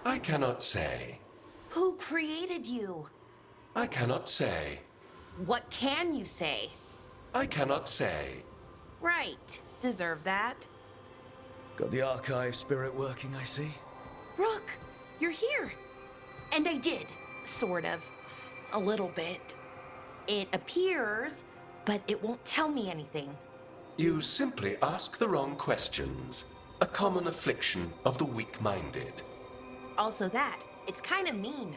I cannot say. Who created you? I cannot say. What can you say? I cannot say. Right. Deserve that. Got the archive spirit working, I see. Rook, you're here. And I did, sort of. A little bit. It appears, but it won't tell me anything. You simply ask the wrong questions. A common affliction of the weak-minded. Also that, it's kind of mean.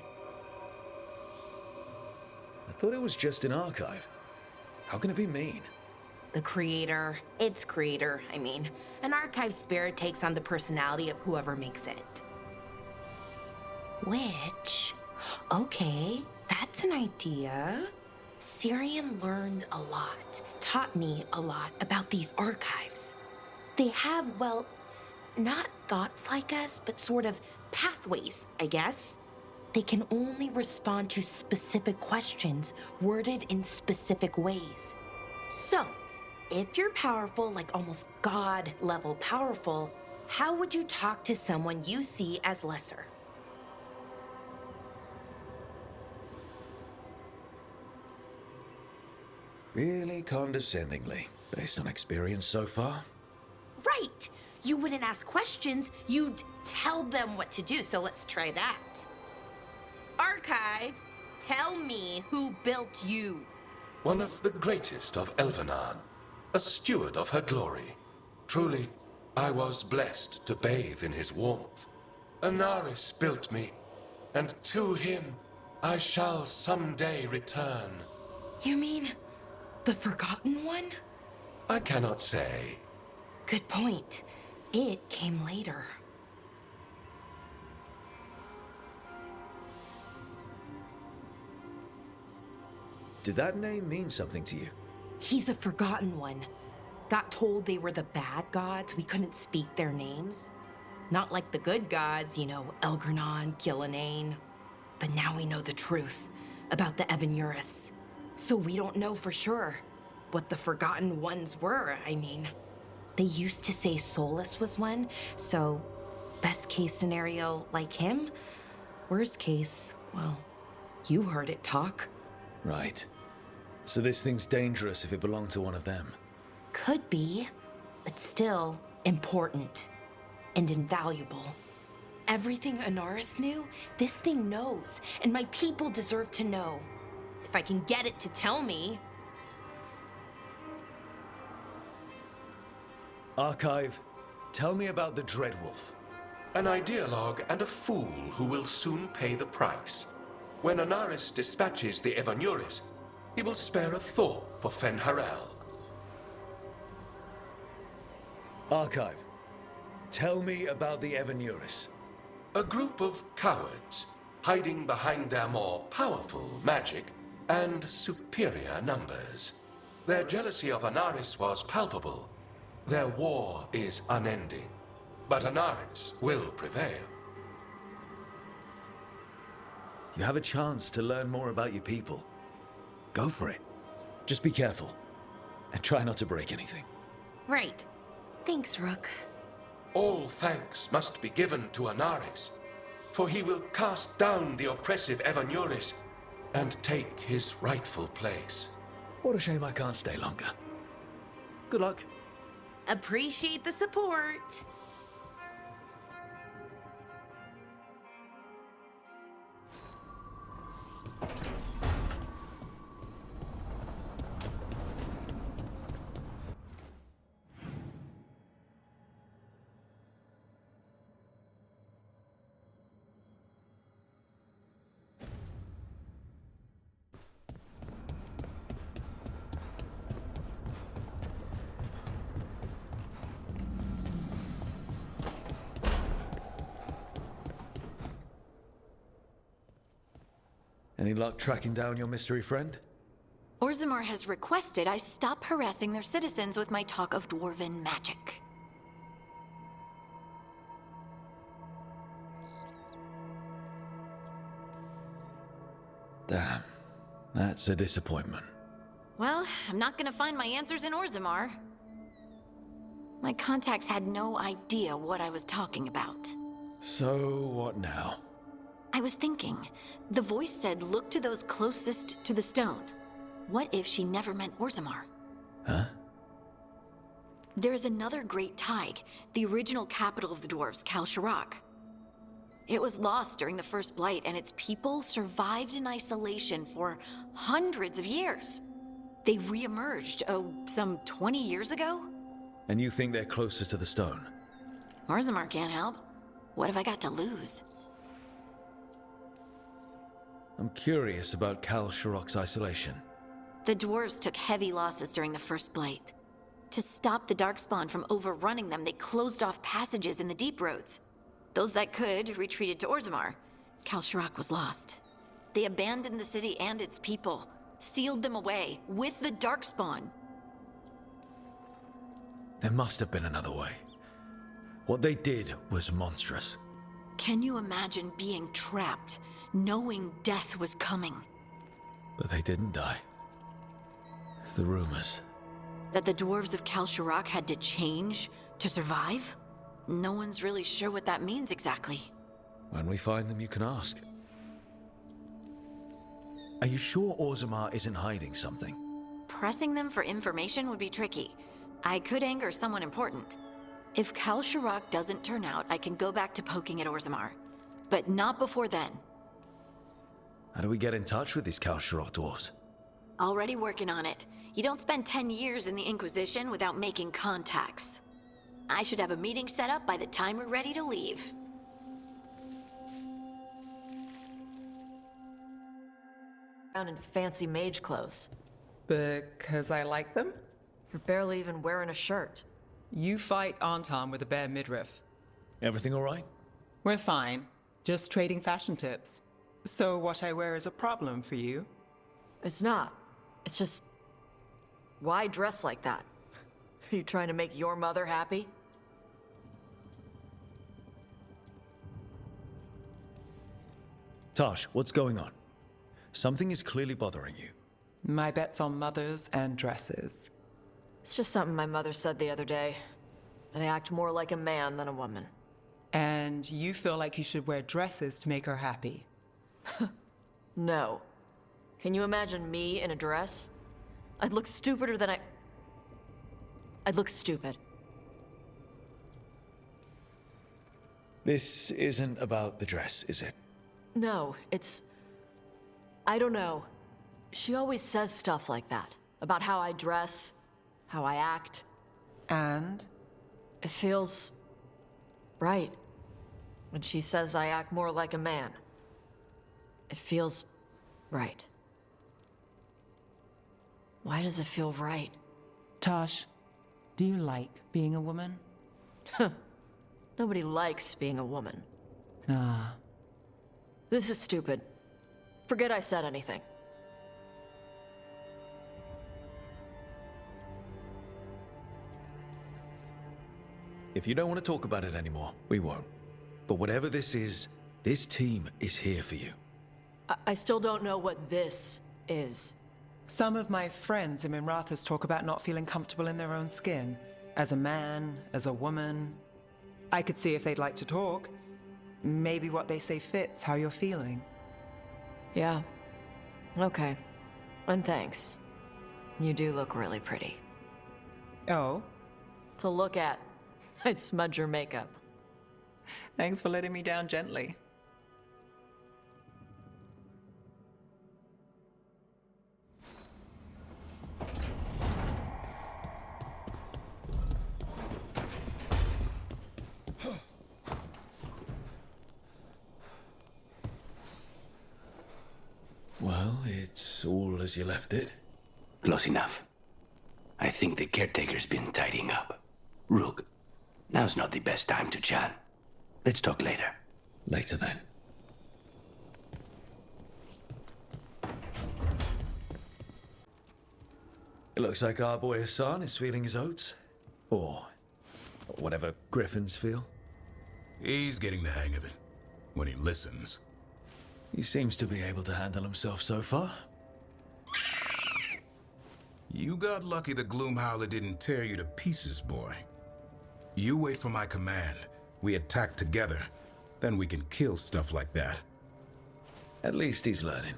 I thought it was just an archive. How can it be mean? The creator, its creator, I mean. An archive spirit takes on the personality of whoever makes it. Which, okay, that's an idea. Syrian learned a lot, taught me a lot about these archives. They have, well, not thoughts like us, but sort of pathways, I guess. They can only respond to specific questions worded in specific ways. So, if you're powerful, like almost God-level powerful, how would you talk to someone you see as lesser? Really condescendingly, based on experience so far. Right! You wouldn't ask questions, you'd tell them what to do, so let's try that. Archive, tell me who built you. One of the greatest of Elvenan, a steward of her glory. Truly, I was blessed to bathe in his warmth. Anaris built me, and to him I shall someday return. You mean the Forgotten One? I cannot say. Good point. It came later. Did that name mean something to you? He's a Forgotten One. Got told they were the bad gods, we couldn't speak their names. Not like the good gods, you know, Elgernon, Gillenane. But now we know the truth about the Evanuris. So we don't know for sure what the Forgotten Ones were, I mean. They used to say Solus was one, so best case scenario like him. Worst case, well, you heard it talk. Right. So this thing's dangerous if it belonged to one of them. Could be, but still important and invaluable. Everything Anaris knew, this thing knows, and my people deserve to know. If I can get it to tell me. Archive, tell me about the Dreadwolf. An ideologue and a fool who will soon pay the price. When Anaris dispatches the Evanuris, he will spare a thought for Fen'Harel. Archive, tell me about the Evanuris. A group of cowards, hiding behind their more powerful magic and superior numbers. Their jealousy of Anaris was palpable. Their war is unending, but Anaris will prevail. You have a chance to learn more about your people. Go for it. Just be careful, and try not to break anything. Right. Thanks, Rook. All thanks must be given to Anaris, for he will cast down the oppressive Evanuris and take his rightful place. What a shame I can't stay longer. Good luck. Appreciate the support. Any luck tracking down your mystery friend? Orzammar has requested I stop harassing their citizens with my talk of dwarven magic. Damn, that's a disappointment. Well, I'm not gonna find my answers in Orzammar. My contacts had no idea what I was talking about. So, what now? I was thinking, the voice said look to those closest to the stone. What if she never meant Orzammar? Huh? There is another great Tig, the original capital of the dwarves, Kal Sharok. It was lost during the First Blight, and its people survived in isolation for hundreds of years. They re-emerged, some 20 years ago? And you think they're closer to the stone? Orzammar can't help. What have I got to lose? I'm curious about Kal Sharok's isolation. The dwarves took heavy losses during the First Blight. To stop the Darkspawn from overrunning them, they closed off passages in the deep roads. Those that could retreated to Orzammar. Kal Sharok was lost. They abandoned the city and its people, sealed them away with the Darkspawn. There must have been another way. What they did was monstrous. Can you imagine being trapped, knowing death was coming? But they didn't die. The rumors. That the dwarves of Kal Sharok had to change to survive? No one's really sure what that means exactly. When we find them, you can ask. Are you sure Orzammar isn't hiding something? Pressing them for information would be tricky. I could anger someone important. If Kal Sharok doesn't turn out, I can go back to poking at Orzammar. But not before then. How do we get in touch with these Kal Sharok dwarves? Already working on it. You don't spend 10 years in the Inquisition without making contacts. I should have a meeting set up by the time we're ready to leave. Around in fancy mage clothes. Because I like them? You're barely even wearing a shirt. You fight Anton with a bare midriff. Everything all right? We're fine. Just trading fashion tips. So what I wear is a problem for you? It's not. It's just... Why dress like that? Are you trying to make your mother happy? Tosh, what's going on? Something is clearly bothering you. My bet's on mothers and dresses. It's just something my mother said the other day. That I act more like a man than a woman. And you feel like you should wear dresses to make her happy. No. Can you imagine me in a dress? I'd look stupider than I'd look stupid. This isn't about the dress, is it? No, it's... I don't know. She always says stuff like that. About how I dress, how I act. And? It feels... right. When she says I act more like a man. It feels... right. Why does it feel right? Tosh, do you like being a woman? Nobody likes being a woman. Ah. This is stupid. Forget I said anything. If you don't want to talk about it anymore, we won't. But whatever this is, this team is here for you. I still don't know what this is. Some of my friends in Minrathous talk about not feeling comfortable in their own skin. As a man, as a woman. I could see if they'd like to talk. Maybe what they say fits how you're feeling. Yeah. Okay. And thanks. You do look really pretty. Oh? To look at, I'd smudge your makeup. Thanks for letting me down gently. Well, it's all as you left it. Close enough. I think the caretaker's been tidying up. Rook, now's not the best time to chat. Let's talk later. Later then. It looks like our boy Hassan is feeling his oats. Or whatever griffins feel. He's getting the hang of it. When he listens. He seems to be able to handle himself so far. You got lucky the Gloomhowler didn't tear you to pieces, boy. You wait for my command. We attack together. Then we can kill stuff like that. At least he's learning.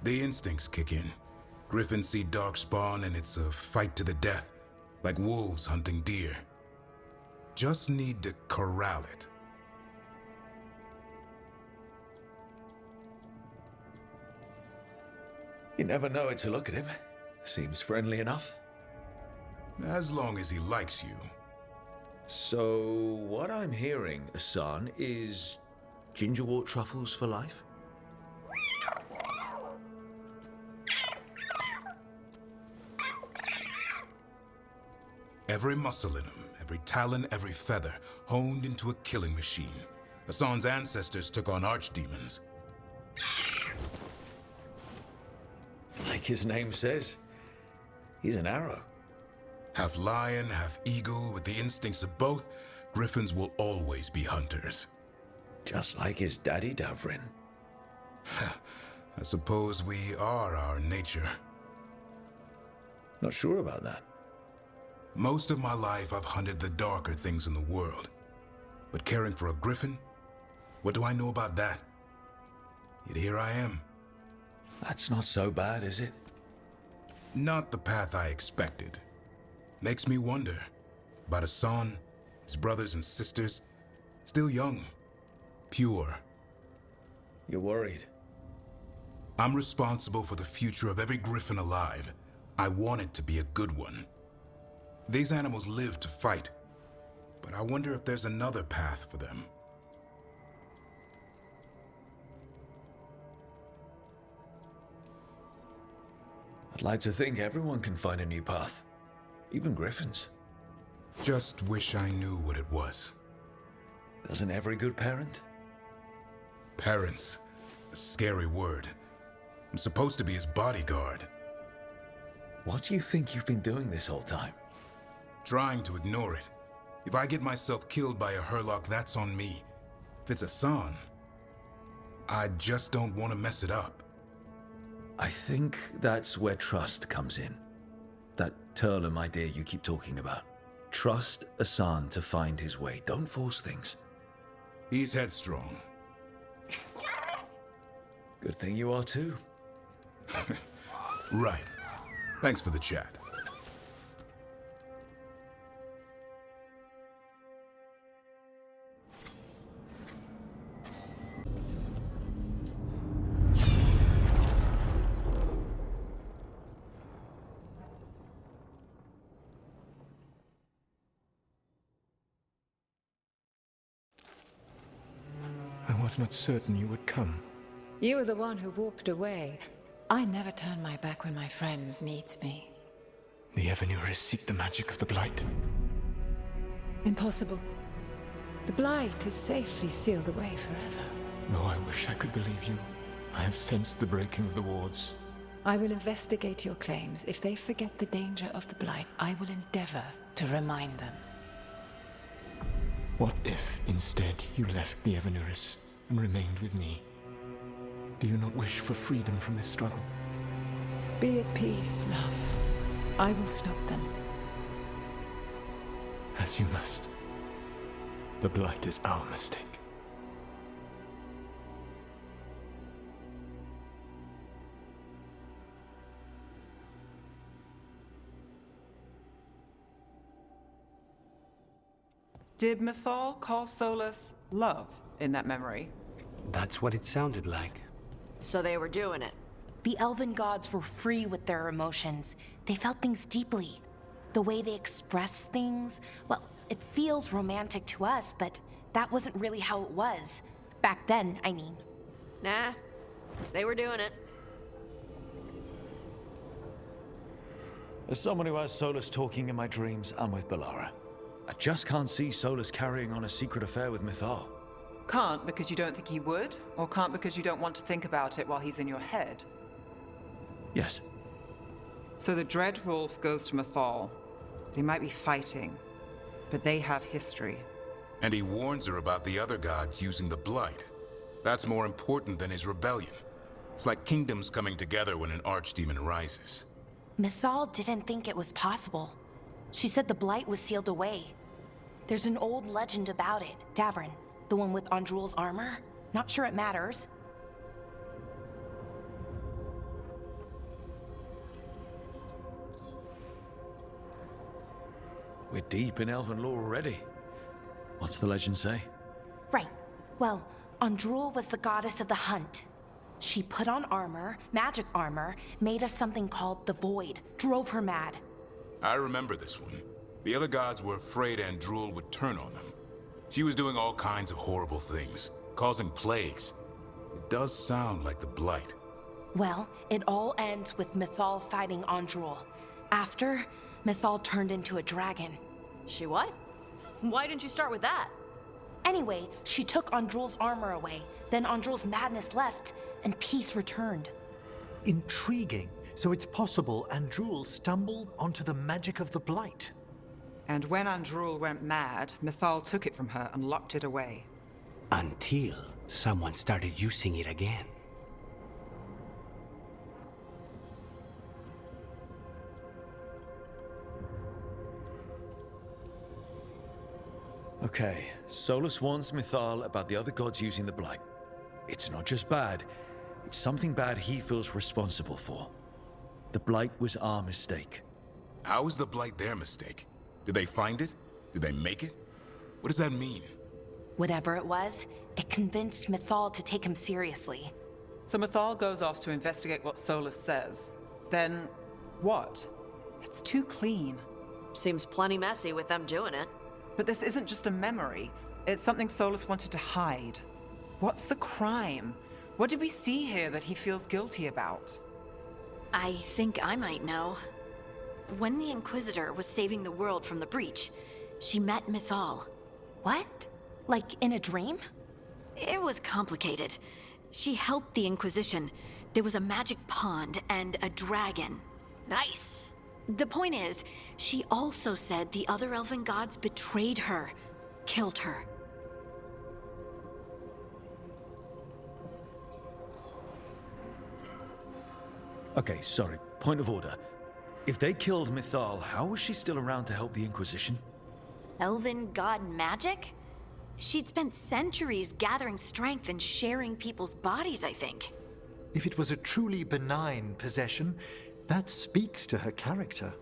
The instincts kick in. Griffins see darkspawn and it's a fight to the death, like wolves hunting deer. Just need to corral it. You never know it to look at him. Seems friendly enough. As long as he likes you. So, what I'm hearing, Asan, is gingerwort truffles for life? Every muscle in him, every talon, every feather, honed into a killing machine. Asan's ancestors took on archdemons. Like his name says, he's an arrow. Half lion, half eagle, with the instincts of both, griffins will always be hunters. Just like his daddy, Davrin. I suppose we are our nature. Not sure about that. Most of my life I've hunted the darker things in the world. But caring for a griffin? What do I know about that? Yet here I am. That's not so bad, is it? Not the path I expected. Makes me wonder about Asan, his brothers and sisters, still young, pure. You're worried. I'm responsible for the future of every griffin alive. I want it to be a good one. These animals live to fight, but I wonder if there's another path for them. I'd like to think everyone can find a new path. Even griffins. Just wish I knew what it was. Doesn't every good parent? Parents. A scary word. I'm supposed to be his bodyguard. What do you think you've been doing this whole time? Trying to ignore it. If I get myself killed by a Hurlock, that's on me. If it's Asan, I just don't want to mess it up. I think that's where trust comes in. That Turlum idea you keep talking about. Trust Asan to find his way. Don't force things. He's headstrong. Good thing you are too. Right. Thanks for the chat. I was not certain you would come. You were the one who walked away. I never turn my back when my friend needs me. The Evanurus seek the magic of the Blight. Impossible. The Blight is safely sealed away forever. Though I wish I could believe you. I have sensed the breaking of the wards. I will investigate your claims. If they forget the danger of the Blight, I will endeavor to remind them. What if, instead, you left the Evanurus and remained with me? Do you not wish for freedom from this struggle? Be at peace, love. I will stop them. As you must. The Blight is our mistake. Did Mythal call Solus love in that memory? That's what it sounded like. So they were doing it. The elven gods were free with their emotions. They felt things deeply. The way they expressed things, well, it feels romantic to us, but that wasn't really how it was. Back then, I mean. Nah, they were doing it. As someone who has Solus talking in my dreams, I'm with Balara. I just can't see Solus carrying on a secret affair with Mythal. Can't because you don't think he would, or can't because you don't want to think about it while he's in your head? Yes. So the Dread Wolf goes to Mythal. They might be fighting, but they have history. And he warns her about the other gods using the Blight. That's more important than his rebellion. It's like kingdoms coming together when an archdemon rises. Mythal didn't think it was possible. She said the Blight was sealed away. There's an old legend about it, Davrin. The one with Andrul's armor? Not sure it matters. We're deep in elven lore already. What's the legend say? Right. Well, Andrul was the goddess of the hunt. She put on armor, magic armor, made of something called the Void, drove her mad. I remember this one. The other gods were afraid Andrul would turn on them. She was doing all kinds of horrible things, causing plagues. It does sound like the Blight. Well, it all ends with Mythal fighting Andrul. After, Mythal turned into a dragon. She what? Why didn't you start with that? Anyway, she took Andrul's armor away. Then Andrul's madness left, and peace returned. Intriguing. So it's possible Andrul stumbled onto the magic of the Blight. And when Andrul went mad, Mythal took it from her and locked it away. Until someone started using it again. Okay, Solus warns Mythal about the other gods using the Blight. It's not just bad, it's something bad he feels responsible for. The Blight was our mistake. How was the Blight their mistake? Did they find it? Did they make it? What does that mean? Whatever it was, it convinced Mythal to take him seriously. So Mythal goes off to investigate what Solus says. Then, what? It's too clean. Seems plenty messy with them doing it. But this isn't just a memory. It's something Solus wanted to hide. What's the crime? What did we see here that he feels guilty about? I think I might know. When the Inquisitor was saving the world from the breach, she met Mythal. What? Like in a dream? It was complicated. She helped the Inquisition. There was a magic pond and a dragon. Nice. The point is, she also said the other elven gods betrayed her, killed her. Okay, sorry, point of order. If they killed Mythal, how was she still around to help the Inquisition? Elven god magic? She'd spent centuries gathering strength and sharing people's bodies, I think. If it was a truly benign possession, that speaks to her character.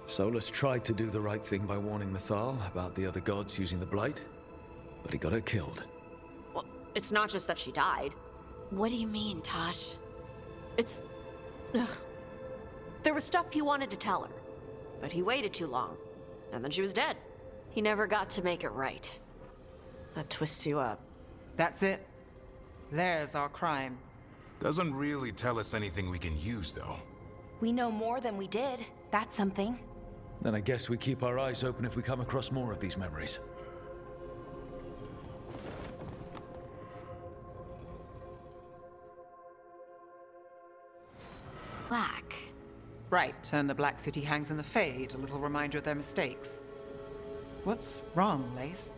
Solus tried to do the right thing by warning Mythal about the other gods using the Blight, but he got her killed. Well, it's not just that she died. What do you mean, Tosh? It's... Ugh. There was stuff he wanted to tell her, but he waited too long, and then she was dead. He never got to make it right. That twists you up. That's it. There's our crime. Doesn't really tell us anything we can use, though. We know more than we did. That's something. Then I guess we keep our eyes open if we come across more of these memories. Black. Right, and the Black City hangs in the Fade, a little reminder of their mistakes. What's wrong, Lace?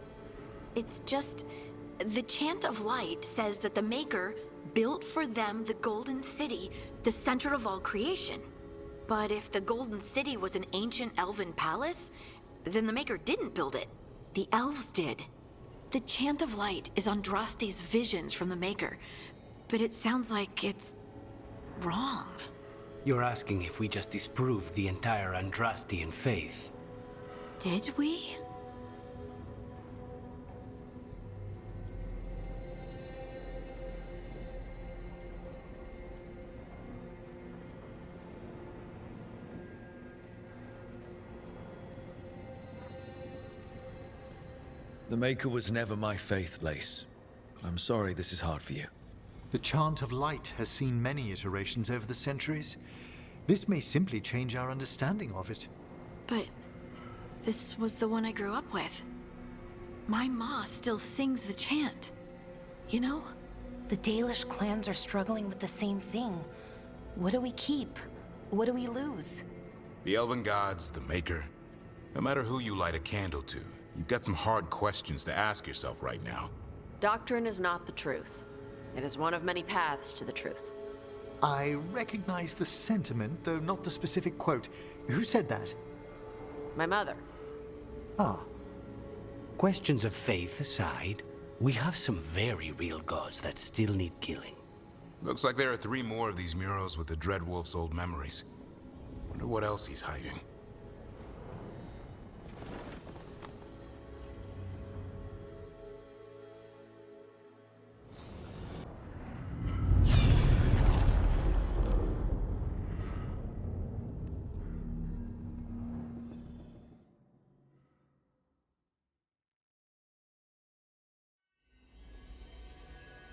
It's just... The Chant of Light says that the Maker built for them the Golden City, the center of all creation. But if the Golden City was an ancient elven palace, then the Maker didn't build it. The elves did. The Chant of Light is Andraste's visions from the Maker, but it sounds like it's... wrong. You're asking if we just disproved the entire Andrastian faith. Did we? The Maker was never my faith, Lace. But I'm sorry this is hard for you. The Chant of Light has seen many iterations over the centuries. This may simply change our understanding of it. But this was the one I grew up with. My ma still sings the chant. You know? The Dalish clans are struggling with the same thing. What do we keep? What do we lose? The elven gods, the Maker. No matter who you light a candle to, you've got some hard questions to ask yourself right now. Doctrine is not the truth. It is one of many paths to the truth. I recognize the sentiment, though not the specific quote. Who said that? My mother. Ah. Questions of faith aside, we have some very real gods that still need killing. Looks like there are 3 more of these murals with the Dreadwolf's old memories. Wonder what else he's hiding.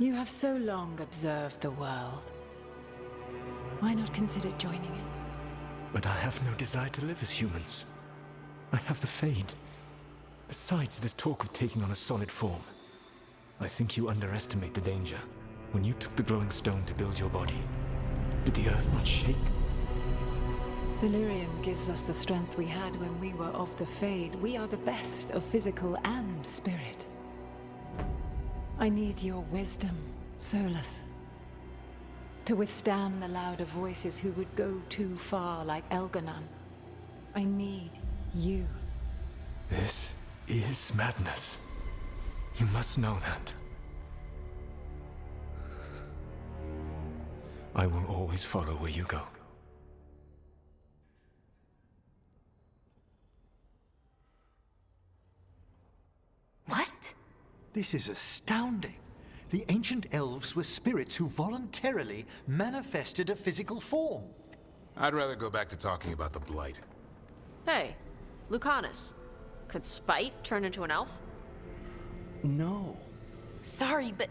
You have so long observed the world. Why not consider joining it? But I have no desire to live as humans. I have the Fade. Besides, this talk of taking on a solid form. I think you underestimate the danger. When you took the glowing stone to build your body, did the earth not shake? Delirium gives us the strength we had when we were of the Fade. We are the best of physical and spirit. I need your wisdom, Solus. To withstand the louder voices who would go too far like Elganon. I need you. This is madness. You must know that. I will always follow where you go. What? This is astounding. The ancient elves were spirits who voluntarily manifested a physical form. I'd rather go back to talking about the Blight. Hey, Lucanus. Could Spite turn into an elf? No. Sorry, but...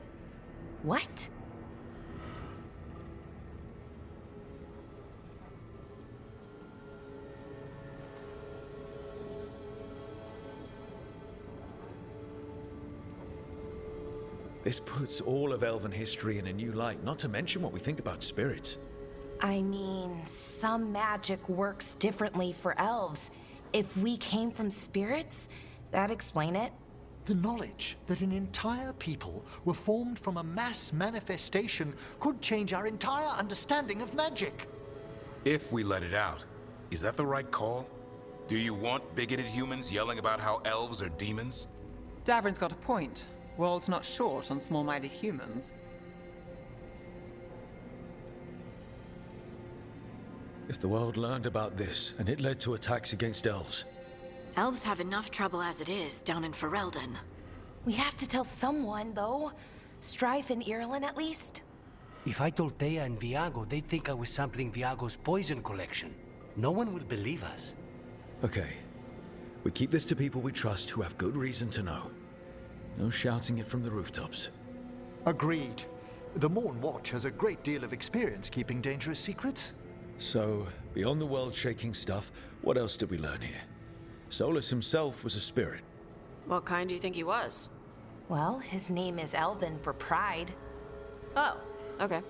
what? This puts all of elven history in a new light, not to mention what we think about spirits. I mean, some magic works differently for elves. If we came from spirits, that'd explain it. The knowledge that an entire people were formed from a mass manifestation could change our entire understanding of magic. If we let it out, is that the right call? Do you want bigoted humans yelling about how elves are demons? Davrin's got a point. World's not short on small-minded humans. If the world learned about this, and it led to attacks against elves. Elves have enough trouble as it is down in Ferelden. We have to tell someone, though. Strife and Irulan, at least. If I told Thea and Viago, they'd think I was sampling Viago's poison collection. No one would believe us. Okay. We keep this to people we trust who have good reason to know. No shouting it from the rooftops. Agreed. The Morn Watch has a great deal of experience keeping dangerous secrets. So, beyond the world-shaking stuff, what else did we learn here? Solus himself was a spirit. What kind do you think he was? Well, his name is Elven for pride. Oh, okay.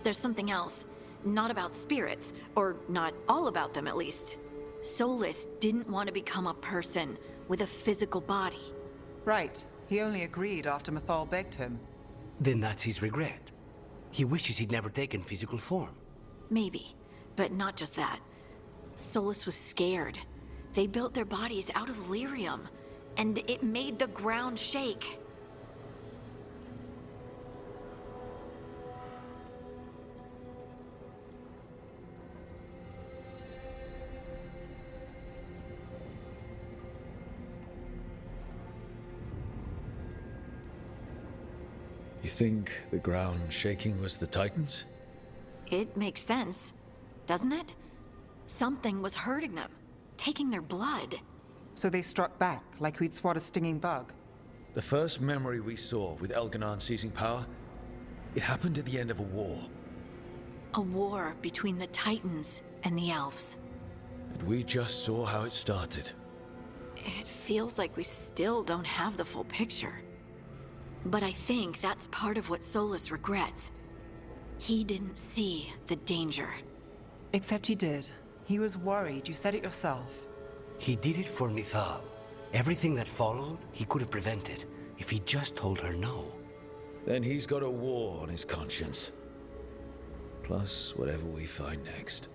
There's something else. Not about spirits, or not all about them at least. Solus didn't want to become a person with a physical body. Right. He only agreed after Mathal begged him. Then that's his regret. He wishes he'd never taken physical form. Maybe, but not just that. Solus was scared. They built their bodies out of lyrium, and it made the ground shake. You think the ground shaking was the Titans? It makes sense, doesn't it? Something was hurting them, taking their blood. So they struck back, like we'd swat a stinging bug. The first memory we saw with Elganon seizing power, it happened at the end of a war. A war between the Titans and the elves. And we just saw how it started. It feels like we still don't have the full picture. But I think that's part of what Solus regrets. He didn't see the danger. Except he did. He was worried, you said it yourself. He did it for Mithal. Everything that followed, he could have prevented, if he just told her no. Then he's got a war on his conscience. Plus whatever we find next.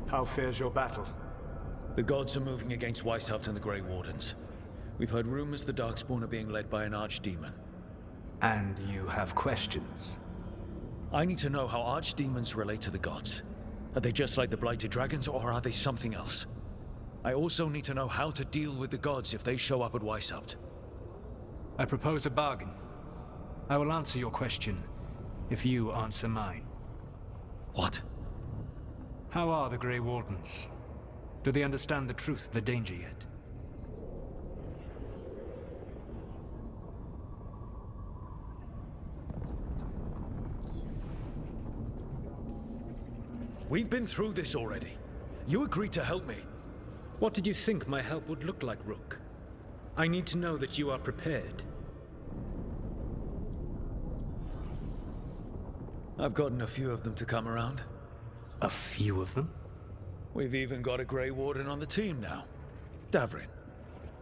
How fares your battle? The gods are moving against Weishaupt and the Grey Wardens. We've heard rumors the Darkspawn are being led by an archdemon. And you have questions? I need to know how archdemons relate to the gods. Are they just like the Blighted Dragons, or are they something else? I also need to know how to deal with the gods if they show up at Weishaupt. I propose a bargain. I will answer your question if you answer mine. What? How are the Grey Wardens? Do they understand the truth of the danger yet? We've been through this already. You agreed to help me. What did you think my help would look like, Rook? I need to know that you are prepared. I've gotten a few of them to come around. A few of them? We've even got a Grey Warden on the team now. Davrin.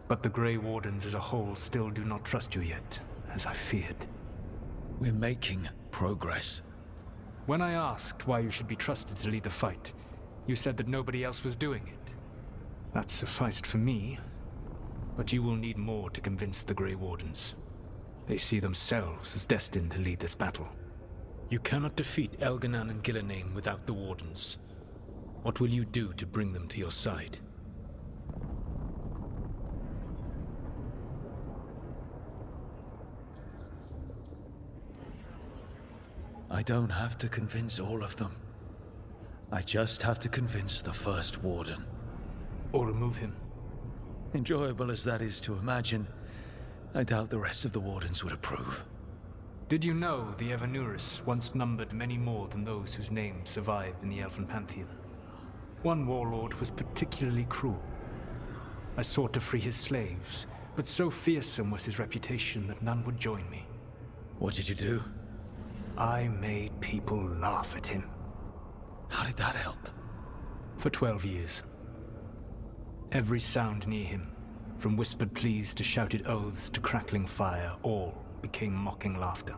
But the Grey Wardens as a whole still do not trust you yet, as I feared. We're making progress. When I asked why you should be trusted to lead the fight, you said that nobody else was doing it. That sufficed for me, but you will need more to convince the Grey Wardens. They see themselves as destined to lead this battle. You cannot defeat Elganan and Gillenane without the Wardens. What will you do to bring them to your side? I don't have to convince all of them. I just have to convince the first Warden. Or remove him. Enjoyable as that is to imagine, I doubt the rest of the Wardens would approve. Did you know the Evanuris once numbered many more than those whose names survive in the Elven Pantheon? One warlord was particularly cruel. I sought to free his slaves, but so fearsome was his reputation that none would join me. What did you do? I made people laugh at him. How did that help? For 12 years. Every sound near him, from whispered pleas to shouted oaths to crackling fire, all became mocking laughter.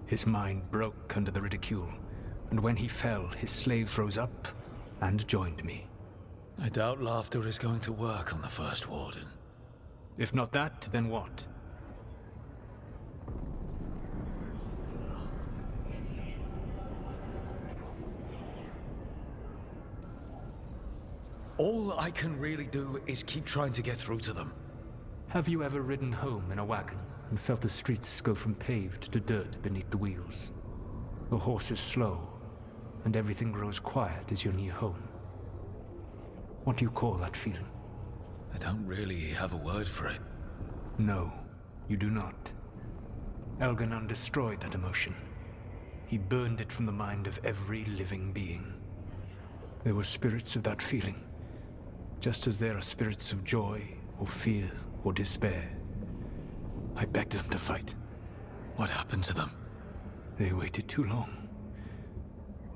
His mind broke under the ridicule, and when he fell, his slaves rose up and joined me. I doubt laughter is going to work on the first Warden. If not that, then what? All I can really do is keep trying to get through to them. Have you ever ridden home in a wagon and felt the streets go from paved to dirt beneath the wheels? The horse is slow, and everything grows quiet as you're near home. What do you call that feeling? I don't really have a word for it. No, you do not. Elganan destroyed that emotion. He burned it from the mind of every living being. There were spirits of that feeling, just as there are spirits of joy, or fear, or despair. I begged them to fight. What happened to them? They waited too long.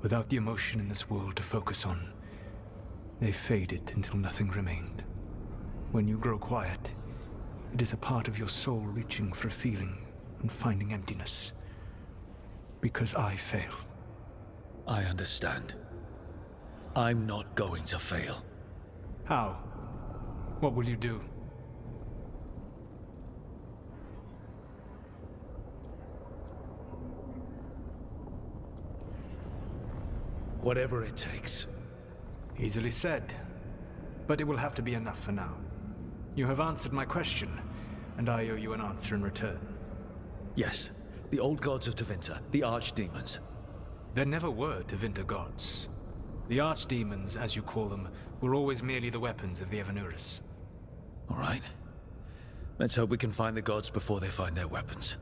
Without the emotion in this world to focus on, they faded until nothing remained. When you grow quiet, it is a part of your soul reaching for a feeling and finding emptiness. Because I failed. I understand. I'm not going to fail. How? What will you do? Whatever it takes. Easily said. But it will have to be enough for now. You have answered my question, and I owe you an answer in return. Yes, the old gods of Tevinter, the archdemons. There never were Tevinter gods. The archdemons, as you call them, were always merely the weapons of the Evanurus. All right. Let's hope we can find the gods before they find their weapons.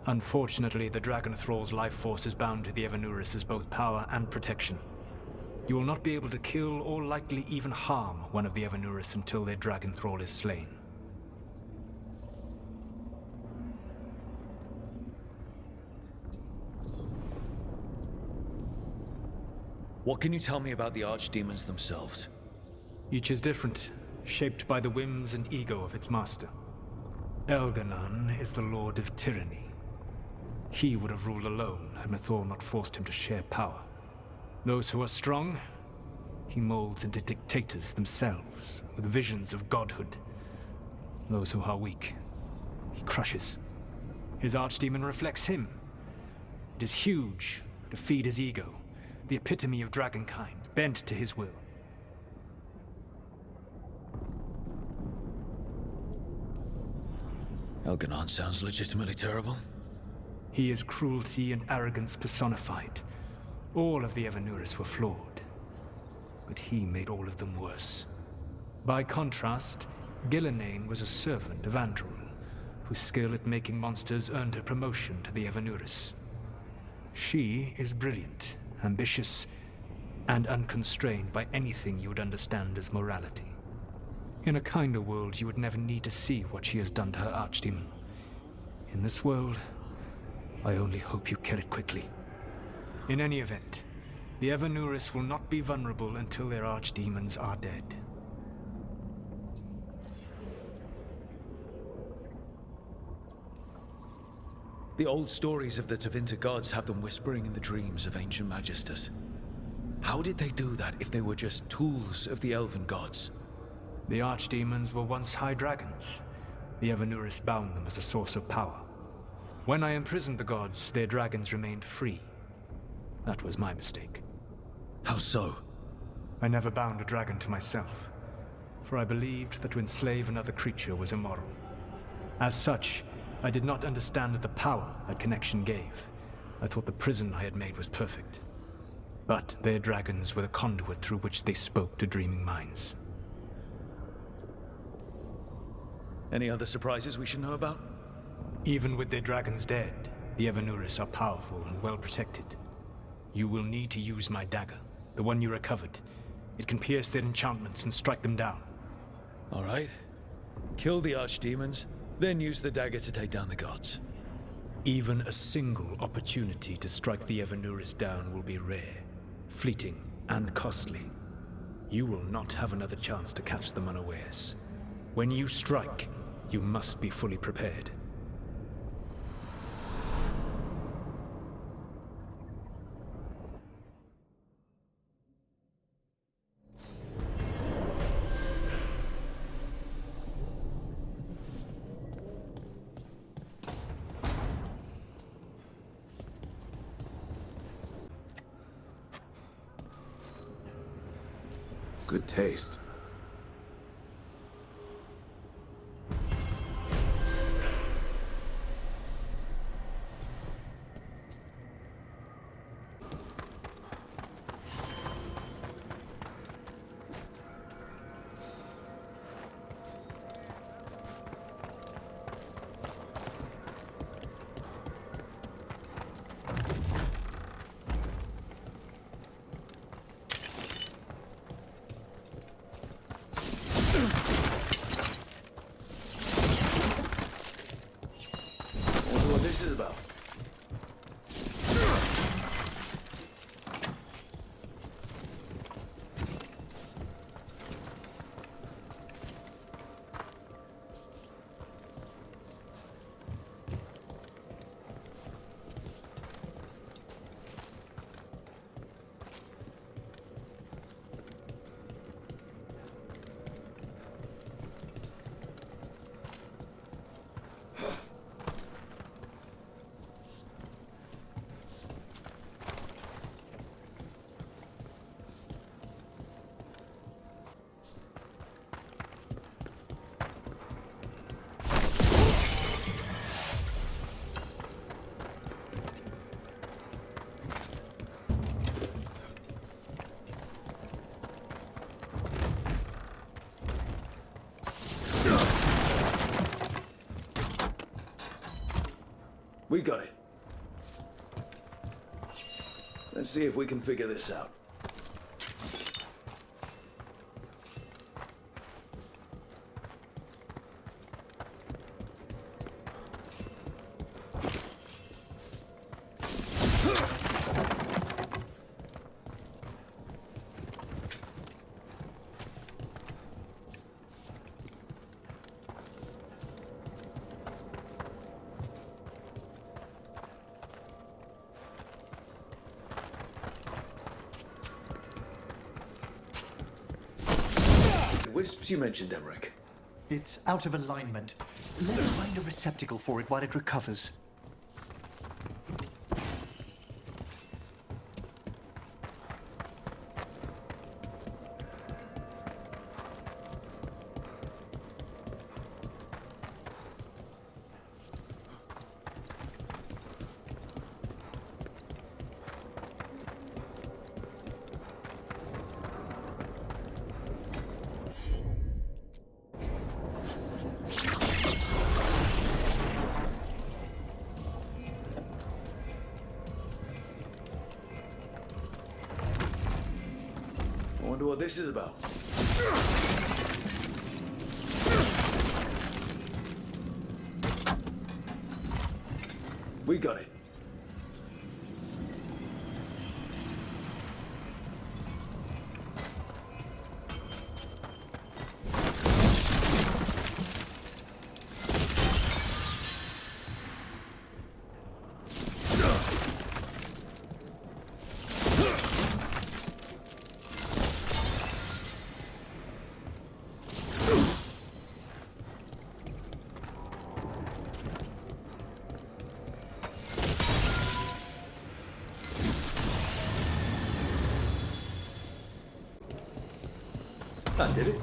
Unfortunately, the Dragon Thrall's life force is bound to the Evanurus as both power and protection. You will not be able to kill or likely even harm one of the Evanurus until their Dragon Thrall is slain. What can you tell me about the archdemons themselves? Each is different, shaped by the whims and ego of its master. Elganon is the Lord of Tyranny. He would have ruled alone had Mathor not forced him to share power. Those who are strong, he molds into dictators themselves, with visions of godhood. Those who are weak, he crushes. His archdemon reflects him. It is huge, to feed his ego, the epitome of dragonkind, bent to his will. Elganon sounds legitimately terrible. He is cruelty and arrogance personified. All of the Evanurus were flawed, but he made all of them worse. By contrast, Gillenane was a servant of Andrul, whose skill at making monsters earned her promotion to the Evanurus. She is brilliant, ambitious, and unconstrained by anything you would understand as morality. In a kinder world, you would never need to see what she has done to her archdemon. In this world, I only hope you kill it quickly. In any event, the Evanurus will not be vulnerable until their archdemons are dead. The old stories of the Tevinter gods have them whispering in the dreams of ancient magisters. How did they do that if they were just tools of the elven gods? The archdemons were once high dragons. The Evanurus bound them as a source of power. When I imprisoned the gods, their dragons remained free. That was my mistake. How so? I never bound a dragon to myself, for I believed that to enslave another creature was immoral. As such, I did not understand the power that connection gave. I thought the prison I had made was perfect. But their dragons were the conduit through which they spoke to dreaming minds. Any other surprises we should know about? Even with their dragons dead, the Evanurus are powerful and well protected. You will need to use my dagger, the one you recovered. It can pierce their enchantments and strike them down. All right. Kill the archdemons, then use the dagger to take down the gods. Even a single opportunity to strike the Evanurus down will be rare, fleeting, and costly. You will not have another chance to catch them unawares. When you strike, you must be fully prepared. Good taste. We got it. Let's see if we can figure this out. Wisps you mentioned, Emmerich. It's out of alignment. Let's find a receptacle for it while it recovers. I wonder what this is about. We got it. That did it.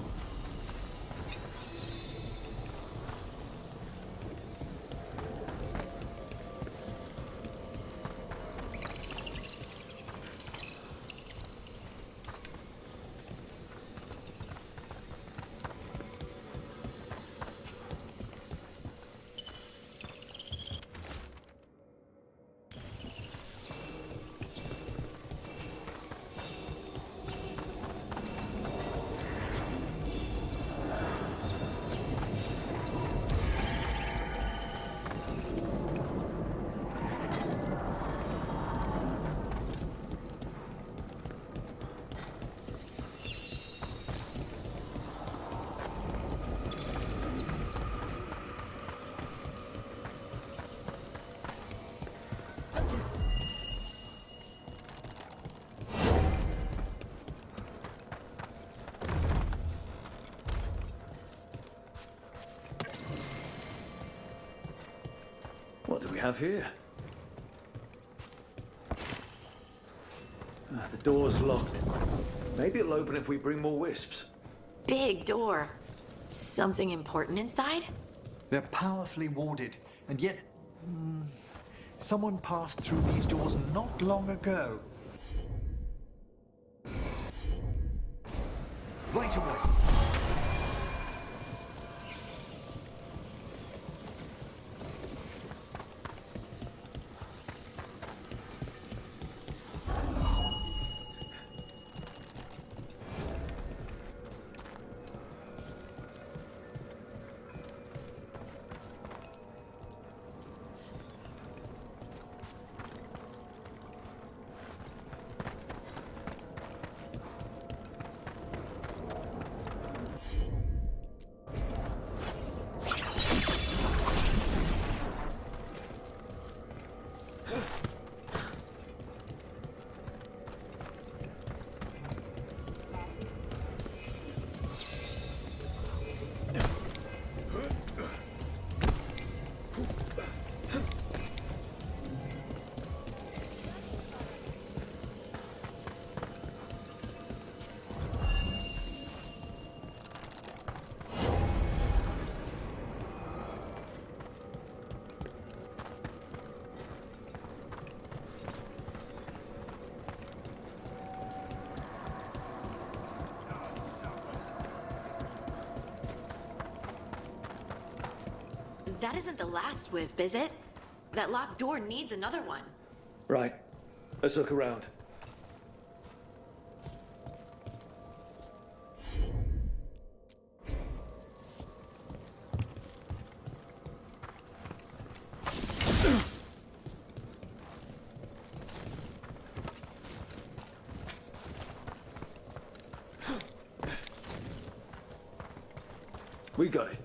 What do we have here? The door's locked. Maybe it'll open if we bring more wisps. Big door. Something important inside? They're powerfully warded, and yet... someone passed through these doors not long ago. Right away. That isn't the last wisp, is it? That locked door needs another one. Right. Let's look around. We got it.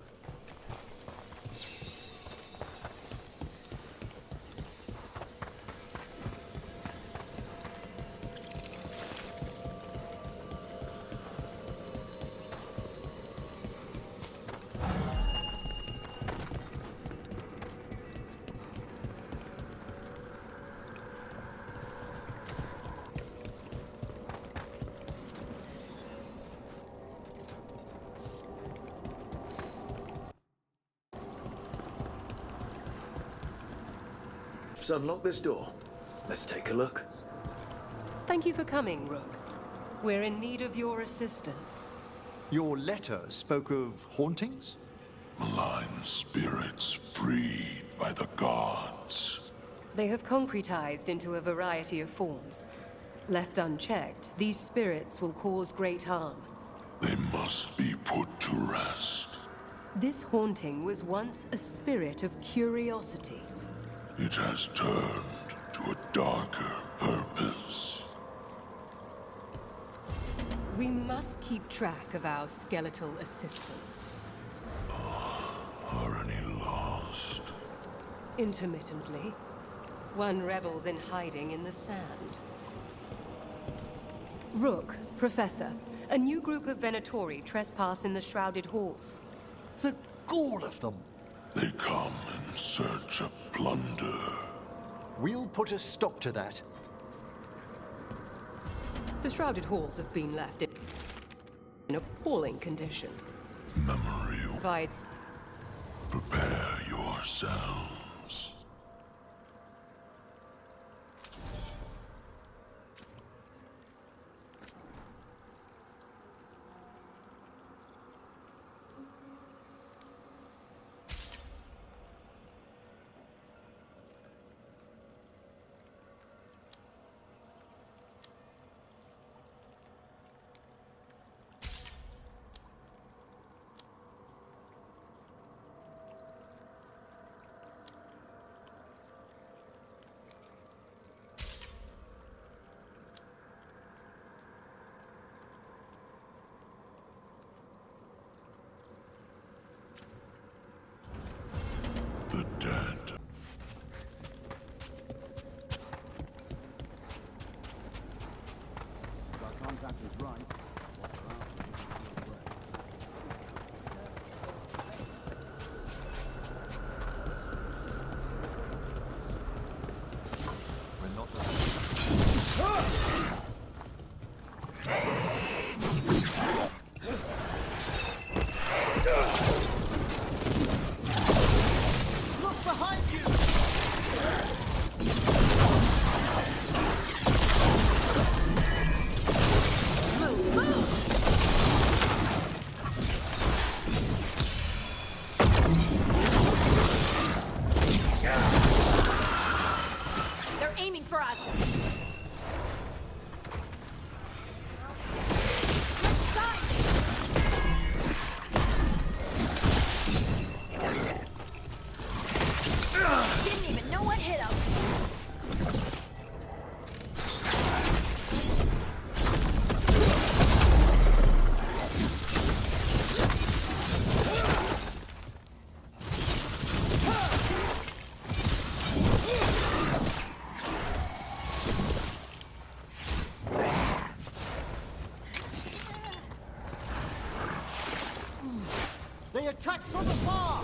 Let's unlock this door. Let's take a look. Thank you for coming, Rook. We're in need of your assistance. Your letter spoke of hauntings? Malign spirits freed by the gods. They have concretized into a variety of forms. Left unchecked, these spirits will cause great harm. They must be put to rest. This haunting was once a spirit of curiosity. It has turned to a darker purpose. We must keep track of our skeletal assistants. Are any lost? Intermittently. One revels in hiding in the sand. Rook, Professor, a new group of Venatori trespass in the Shrouded Halls. The gall of them! They come in search of plunder. We'll put a stop to that. The Shrouded Halls have been left in appalling condition. Memory, Provides prepare yourselves. The dead. Our contact is right. We're not Look behind you! They're aiming for us. Didn't even know what hit him. They attack from afar!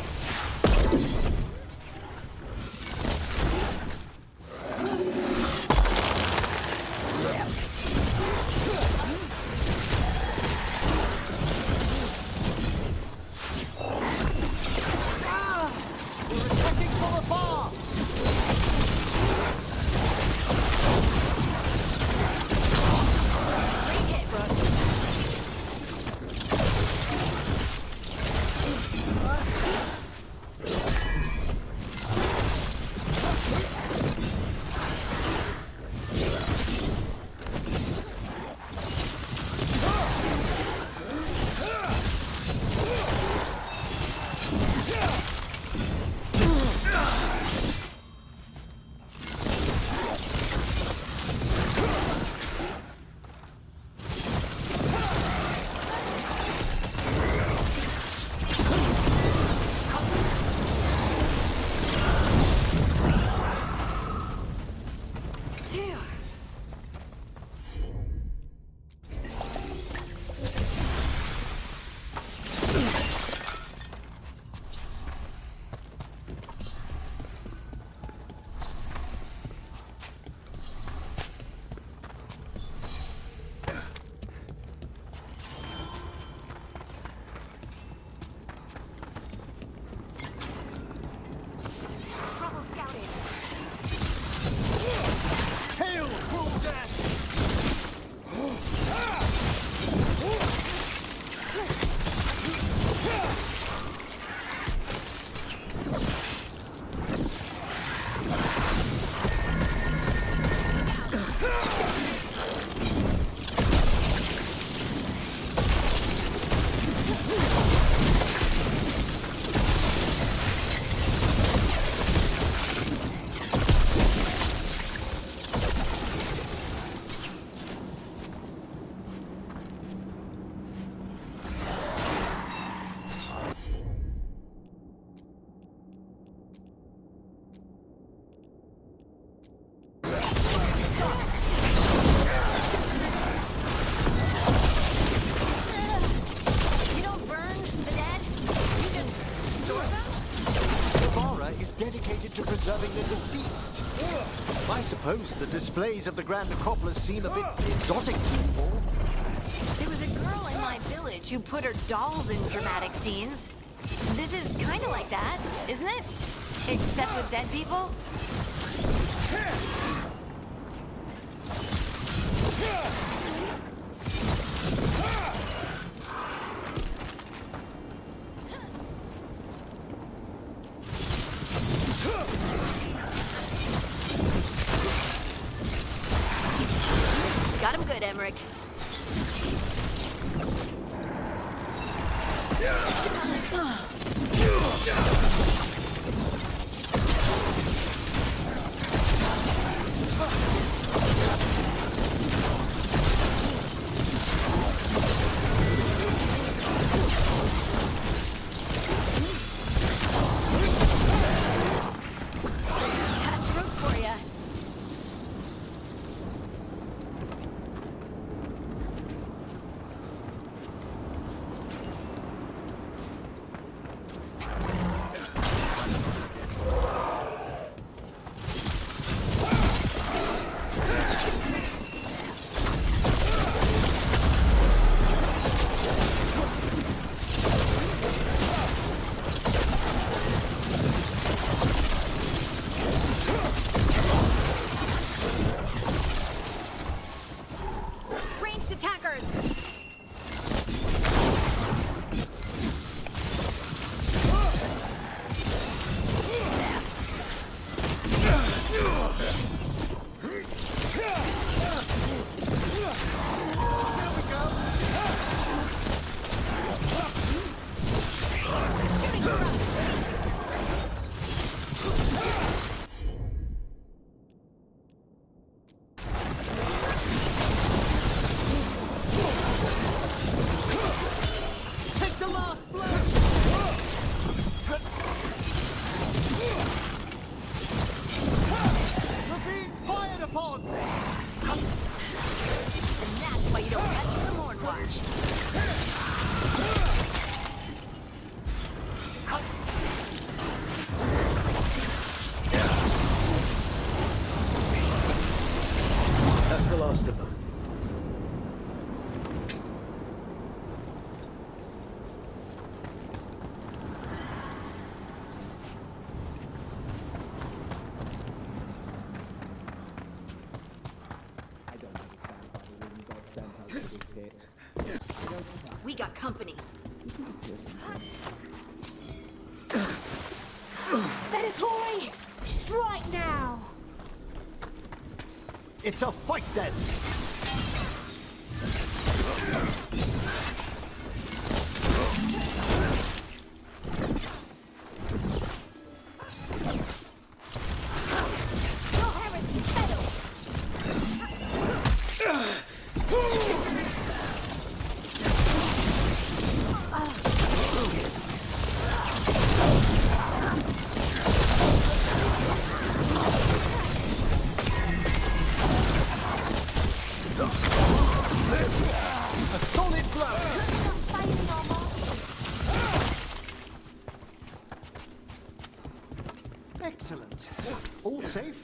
They're attacking from afar! Great hit, Rook. is dedicated to preserving the deceased. I suppose the displays of the Grand Necropolis seem a bit exotic to you all. There was a girl in my village who put her dolls in dramatic scenes. This is kind of like that, isn't it? Except with dead people? Got him good, Emmerich. That's root for ya. Ranged attackers! Take the last blow! We're being fired upon! And that's why you don't rest for the morn watch. That's the last of them. We got company. Venatori! Strike now! It's a fight then! A solid blow! Excellent. All safe?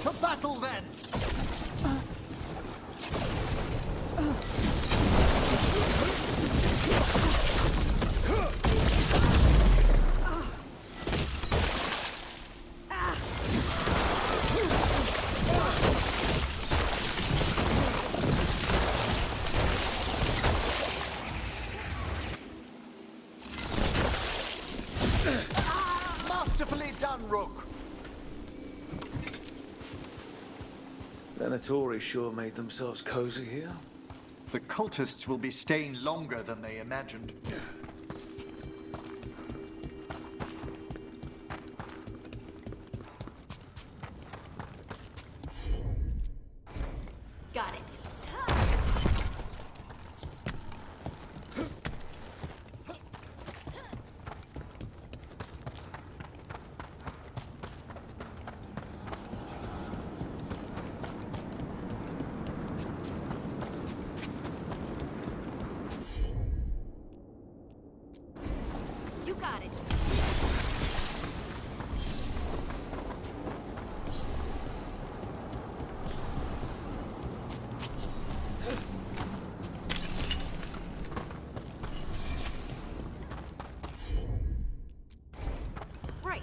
To battle then! Masterfully done, Rook! Venatori sure made themselves cozy here. The cultists will be staying longer than they imagined. You got it. Right.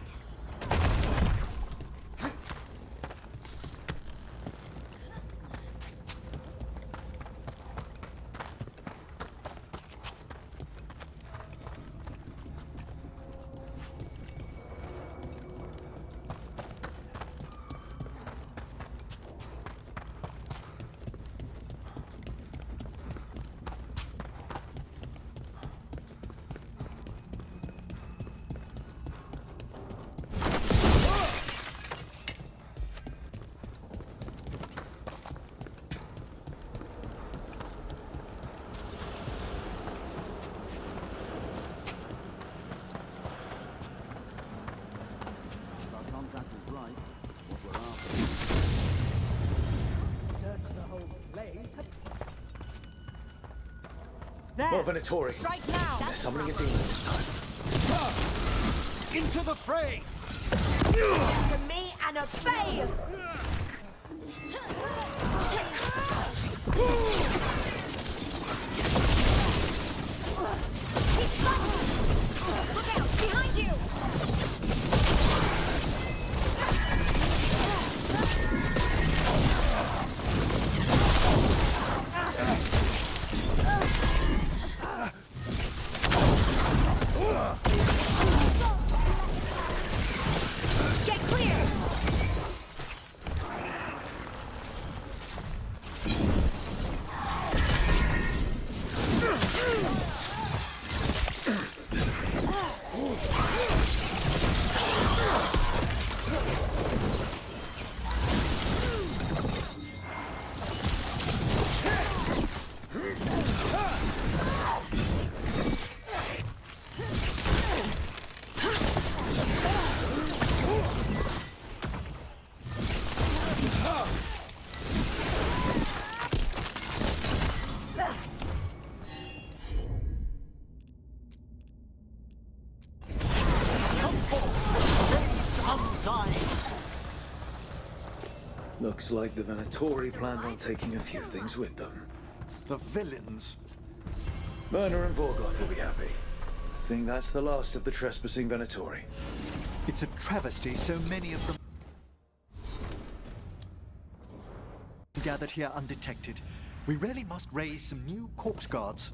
Our contact is right. What we're after. Search the whole place. More Venatori. Strike now! They're summoning a demon this time. Into the fray! To me and obey! Look out! Behind you! Get clear! Looks like the Venatori planned on taking a few things with them. The villains. Werner and Veilguard will be happy. Think that's the last of the trespassing Venatori. It's a travesty so many of them gathered here undetected. We really must raise some new corpse guards.